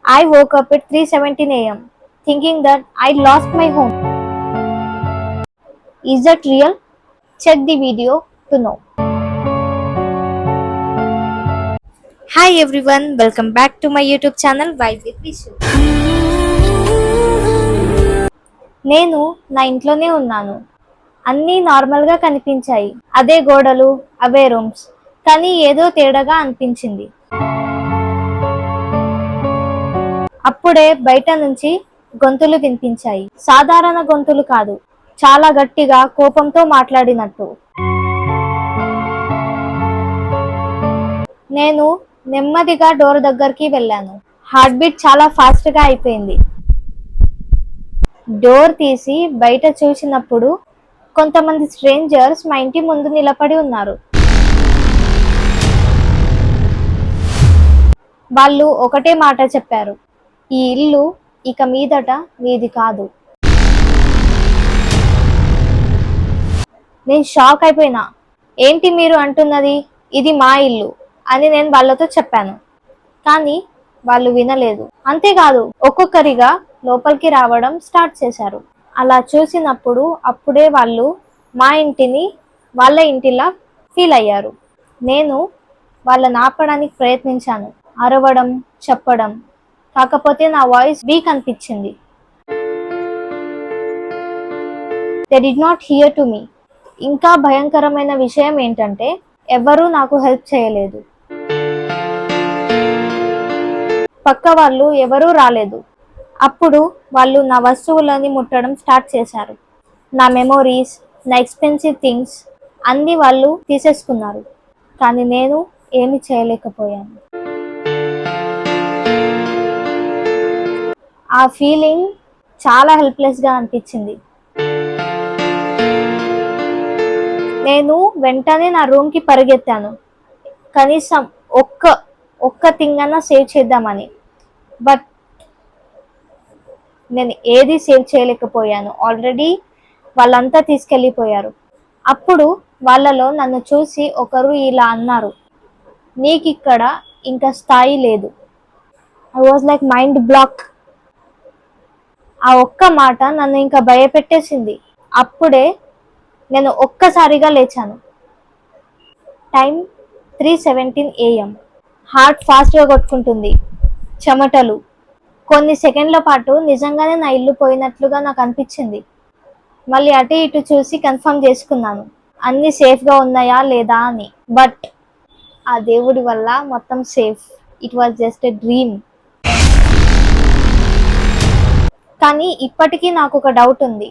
I woke up at 3:17 a.m. thinking that I lost my home. Is that real? Check the video to know. Hi everyone, welcome back to my YouTube channel Vibe with Vishu. నేను నా ఇంట్లోనే ఉన్నాను. అన్నీ నార్మల్గా కనిపించాయి. అదే గోడలు, అవే rooms. కానీ ఏదో తేడాగా అనిపించింది. అప్పుడే బయట నుంచి గొంతులు వినిపించాయి. సాధారణ గొంతులు కాదు, చాలా గట్టిగా కోపంతో మాట్లాడినట్టు. నేను నెమ్మదిగా డోర్ దగ్గరికి వెళ్ళాను. హార్ట్ బీట్ చాలా ఫాస్ట్ గా అయిపోయింది. డోర్ తీసి బయట చూసినప్పుడు కొంతమంది స్ట్రేంజర్స్ మా ఇంటి ముందు నిలబడి ఉన్నారు. వాళ్ళు ఒకటే మాట చెప్పారు, ఈ ఇల్లు ఇక మీదట నీది కాదు. నేను షాక్ అయిపోయినా. ఏంటి మీరు అంటున్నది, ఇది మా ఇల్లు అని నేను వాళ్ళతో చెప్పాను. కానీ వాళ్ళు వినలేదు. అంతేకాదు, ఒక్కొక్కరిగా లోపలికి రావడం స్టార్ట్ చేశారు. అలా చూసినప్పుడు అప్పుడే వాళ్ళు మా ఇంటిని వాళ్ళ ఇంటిలా ఫీల్ అయ్యారు. నేను వాళ్ళని ఆపడానికి ప్రయత్నించాను, అరవడం, చెప్పడం. కాకపోతే నా వాయిస్ వీక్ అనిపించింది. They did not hear to me. ఇంకా భయంకరమైన విషయం ఏంటంటే ఎవరూ నాకు హెల్ప్ చేయలేదు. పక్క వాళ్ళు ఎవరూ రాలేదు. అప్పుడు వాళ్ళు నా వస్తువులని ముట్టడం స్టార్ట్ చేశారు. నా మెమోరీస్, నా ఎక్స్పెన్సివ్ థింగ్స్ అన్నీ వాళ్ళు తీసేసుకున్నారు. కానీ నేను ఏమి చేయలేకపోయాను. ఆ ఫీలింగ్ చాలా హెల్ప్లెస్గా అనిపించింది. నేను వెంటనే నా రూమ్కి పరిగెత్తాను. కనీసం ఒక్క థింగ్ అన్నా సేవ్ చేద్దామని. బట్ నేను ఏది సేవ్ చేయలేకపోయాను. ఆల్రెడీ వాళ్ళంతా తీసుకెళ్ళిపోయారు. అప్పుడు వాళ్ళలో నన్ను చూసి ఒకరు ఇలా అన్నారు, నీకిక్కడ ఇంకా స్థాయి లేదు. I was like mind block. ఆ ఒక్క మాట నన్ను ఇంకా భయపెట్టేసింది. అప్పుడే నేను ఒక్కసారిగా లేచాను. Time 3:17 AM. హార్ట్ ఫాస్ట్గా కొట్టుకుంటుంది. చెమటలు. కొన్ని సెకండ్ల పాటు నిజంగానే నా ఇల్లు పోయినట్లుగా నాకు అనిపించింది. మళ్ళీ అటు ఇటు చూసి కన్ఫర్మ్ చేసుకున్నాను, అన్నీ సేఫ్గా ఉన్నాయా లేదా అని. బట్ ఆ దేవుడి వల్ల మొత్తం safe. It was just a dream. కానీ ఇప్పటికీ నాకు ఒక డౌట్ ఉంది,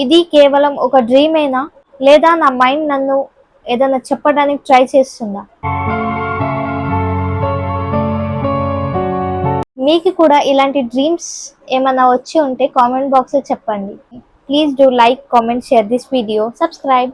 ఇది కేవలం ఒక డ్రీమేనా, లేదా నా మైండ్ నన్ను ఏదైనా చెప్పడానికి ట్రై చేస్తుందా? మీకు కూడా ఇలాంటి డ్రీమ్స్ ఏమైనా వచ్చి ఉంటే కామెంట్ బాక్స్లో చెప్పండి. Please do like, comment, share this video, subscribe.